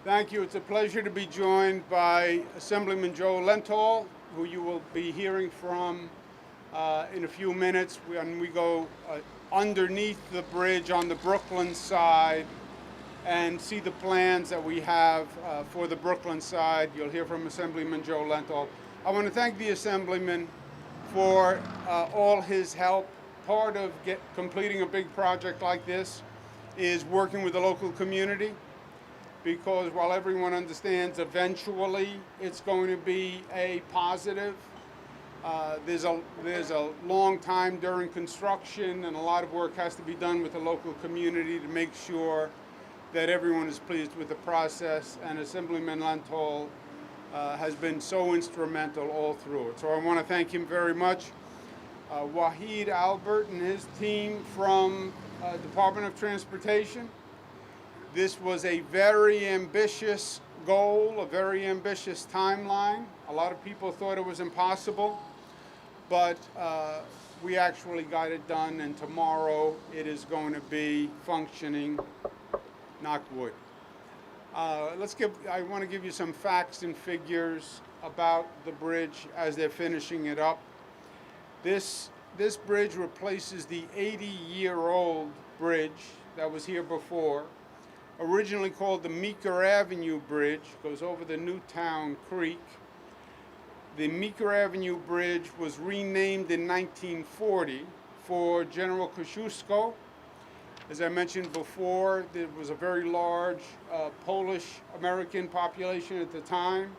Thank you. It's a pleasure to be joined by Assemblyman Joe Lentol, who you will be hearing from in a few minutes when we go underneath the bridge on the Brooklyn side and see the plans that we have for the Brooklyn side. You'll hear from Assemblyman Joe Lentol. I want to thank the Assemblyman for all his help. Part of completing a big project like this is working with the local community, because while everyone understands eventually it's going to be a positive, there's a long time during construction, and a lot of work has to be done with the local community to make sure that everyone is pleased with the process, and Assemblyman Lentol has been so instrumental all through it. So I want to thank him very much. Wahid Albert and his team from Department of Transportation. This was a very ambitious goal, a very ambitious timeline. A lot of people thought it was impossible, but we actually got it done, and tomorrow it is going to be functioning, knock wood. I want to give you some facts and figures about the bridge as they're finishing it up. This bridge replaces the 80-year-old bridge that was here before, originally called the Meeker Avenue Bridge, goes over the Newtown Creek. The Meeker Avenue Bridge was renamed in 1940 for General Kosciuszko. As I mentioned before, there was a very large Polish-American population at the time,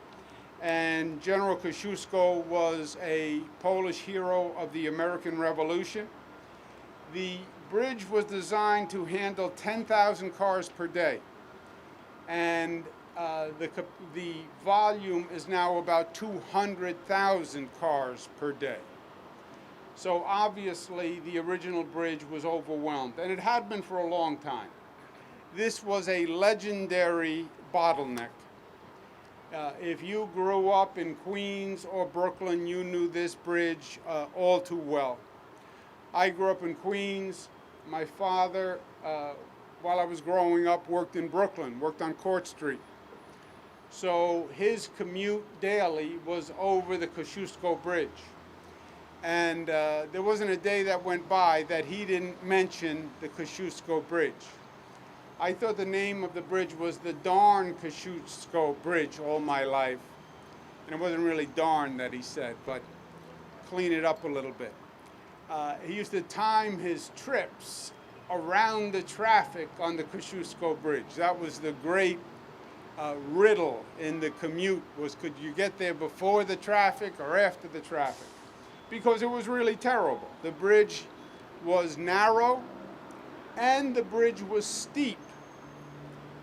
and General Kosciuszko was a Polish hero of the American Revolution. The bridge was designed to handle 10,000 cars per day, and the volume is now about 200,000 cars per day. So obviously the original bridge was overwhelmed, and it had been for a long time. This was a legendary bottleneck. If you grew up in Queens or Brooklyn, you knew this bridge all too well. I grew up in Queens. My father, while I was growing up, worked in Brooklyn, worked on Court Street. So his commute daily was over the Kosciuszko Bridge. And there wasn't a day that went by that he didn't mention the Kosciuszko Bridge. I thought the name of the bridge was the Darn Kosciuszko Bridge all my life. And it wasn't really darn that he said, but clean it up a little bit. He used to time his trips around the traffic on the Kosciuszko Bridge. That was the great riddle in the commute, was could you get there before the traffic or after the traffic? Because it was really terrible. The bridge was narrow and the bridge was steep.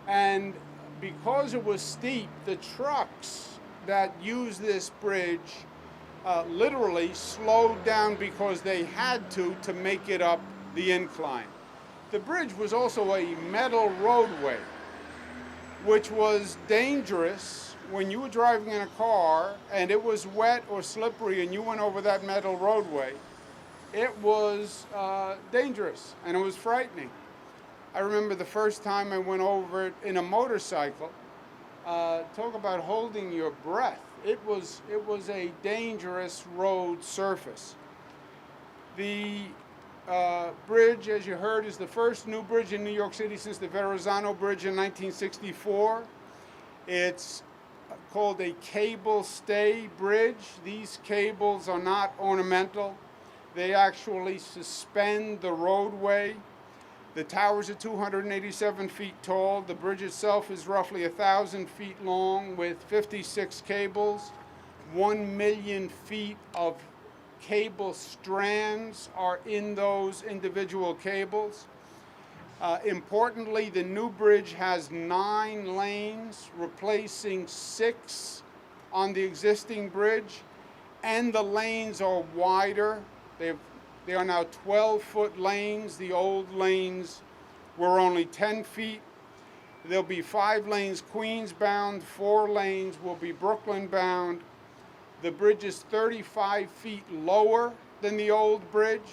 And because it was steep, the trucks that used this bridge literally slowed down because they had to make it up the incline. The bridge was also a metal roadway, which was dangerous when you were driving in a car and it was wet or slippery and you went over that metal roadway. It was dangerous and it was frightening. I remember the first time I went over it in a motorcycle. Talk about holding your breath. It was a dangerous road surface. The bridge, as you heard, is the first new bridge in New York City since the Verrazano Bridge in 1964. It's called a cable stay bridge. These cables are not ornamental. They actually suspend the roadway. The towers are 287 feet tall. The bridge itself is roughly 1,000 feet long with 56 cables. 1 million feet of cable strands are in those individual cables. Importantly, the new bridge has 9 lanes, replacing 6 on the existing bridge, and the lanes are wider. They are now 12-foot lanes. The old lanes were only 10 feet. There'll be 5 lanes Queens bound, 4 lanes will be Brooklyn bound. The bridge is 35 feet lower than the old bridge,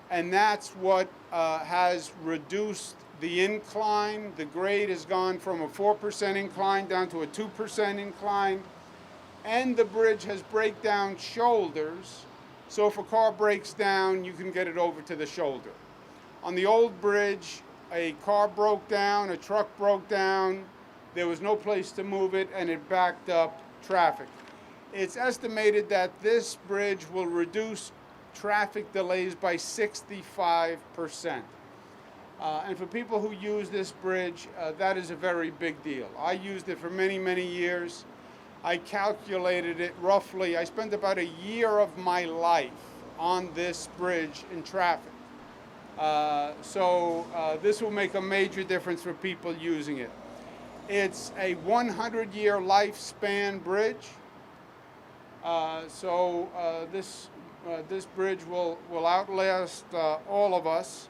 and that's what has reduced the incline. The grade has gone from a 4% incline down to a 2% incline. And the bridge has breakdown shoulders, so if a car breaks down, you can get it over to the shoulder. On the old bridge, a car broke down, a truck broke down, there was no place to move it, and it backed up traffic. It's estimated that this bridge will reduce traffic delays by 65%. And for people who use this bridge, that is a very big deal. I used it for many, many years. I calculated it roughly. I spent about a year of my life on this bridge in traffic. So this will make a major difference for people using it. It's a 100-year lifespan bridge. This bridge will outlast all of us.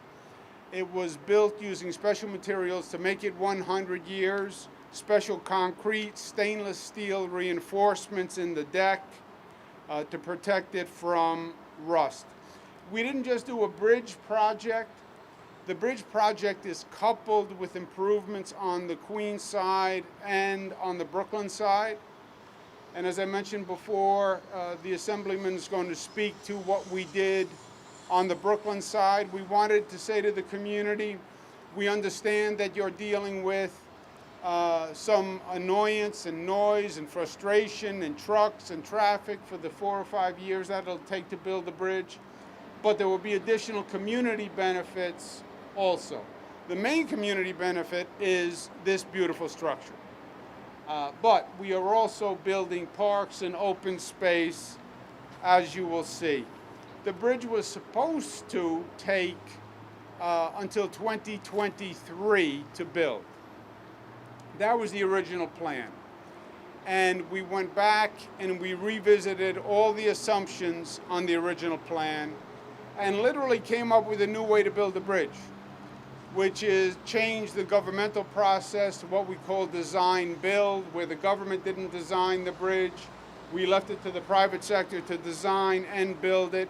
It was built using special materials to make it 100 years. Special concrete, stainless steel reinforcements in the deck to protect it from rust. We didn't just do a bridge project. The bridge project is coupled with improvements on the Queens side and on the Brooklyn side. And as I mentioned before, the Assemblyman is going to speak to what we did on the Brooklyn side. We wanted to say to the community, we understand that you're dealing with some annoyance and noise and frustration and trucks and traffic for the 4 or 5 years that it'll take to build the bridge. But there will be additional community benefits also. The main community benefit is this beautiful structure. But we are also building parks and open space, as you will see. The bridge was supposed to take until 2023 to build. That was the original plan. And we went back and we revisited all the assumptions on the original plan and literally came up with a new way to build the bridge, which is change the governmental process to what we call design build, where the government didn't design the bridge. We left it to the private sector to design and build it.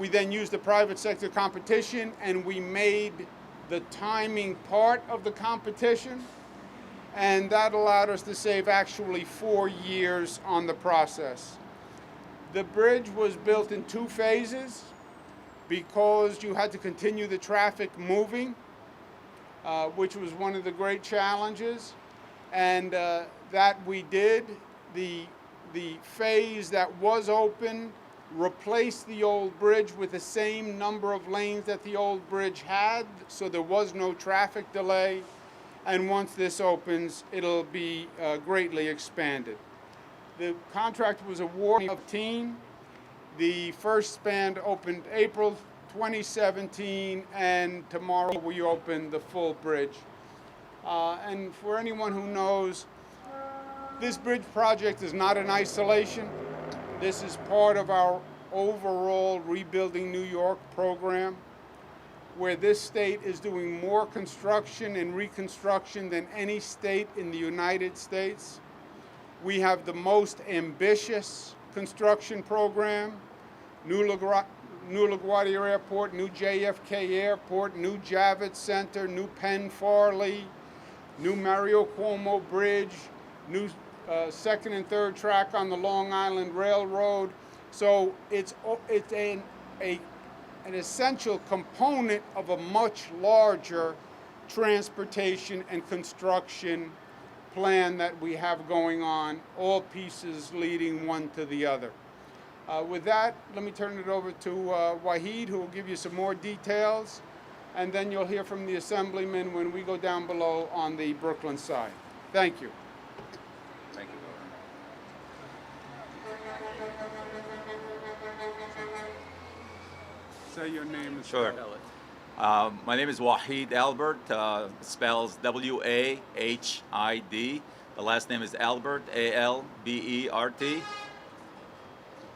We then used the private sector competition and we made the timing part of the competition. And that allowed us to save actually 4 years on the process. The bridge was built in 2 phases because you had to continue the traffic moving, which was one of the great challenges. And that we did. The phase that was open replaced the old bridge with the same number of lanes that the old bridge had, so there was no traffic delay. And once this opens, it'll be greatly expanded. The contract was awarded in 2017. The first span opened April 2017, and tomorrow we open the full bridge. And for anyone who knows, this bridge project is not in isolation. This is part of our overall Rebuilding New York program, where this state is doing more construction and reconstruction than any state in the United States. We have the most ambitious construction program. New LaGuardia Airport, new JFK Airport, new Javits Center, new Penn Farley, new Mario Cuomo Bridge, new second and third track on the Long Island Railroad. So it's an essential component of a much larger transportation and construction plan that we have going on, all pieces leading one to the other. With that, let me turn it over to Wahid, who will give you some more details, and then you'll hear from the Assemblyman when we go down below on the Brooklyn side. Thank you. Thank you, Governor. Say your name. Sure. My name is Wahid Albert, spells W-A-H-I-D. The last name is Albert, A-L-B-E-R-T.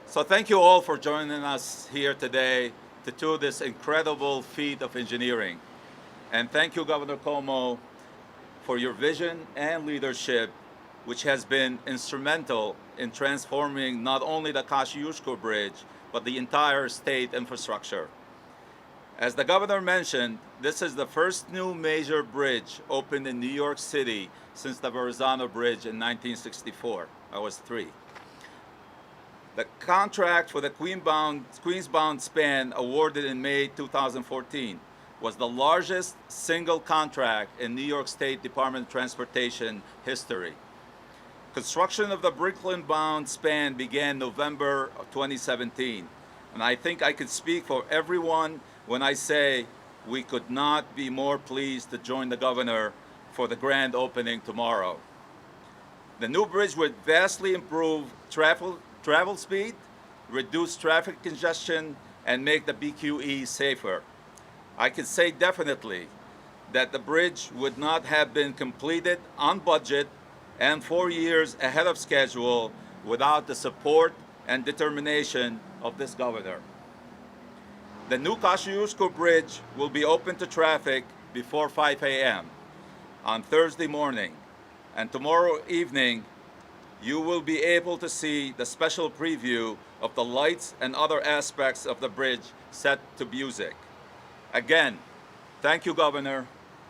So thank you all for joining us here today to do this incredible feat of engineering. And thank you, Governor Cuomo, for your vision and leadership, which has been instrumental in transforming not only the Kosciuszko Bridge, but the entire state infrastructure. As the governor mentioned, this is the first new major bridge opened in New York City since the Verrazano Bridge in 1964. I was 3. The contract for the Queensbound span awarded in May 2014 was the largest single contract in New York State Department of Transportation history. Construction of the Brooklyn-bound span began November of 2017, and I think I could speak for everyone when I say we could not be more pleased to join the governor for the grand opening tomorrow. The new bridge would vastly improve travel speed, reduce traffic congestion, and make the BQE safer. I can say definitely that the bridge would not have been completed on budget and 4 years ahead of schedule without the support and determination of this governor. The new Kosciuszko Bridge will be open to traffic before 5 a.m. on Thursday morning, and tomorrow evening you will be able to see the special preview of the lights and other aspects of the bridge set to music. Again, thank you, Governor.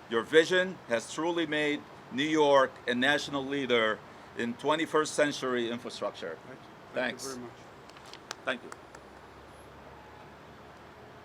Your vision has truly made New York a national leader in 21st century infrastructure. Thank you Thanks. very much. Thank you.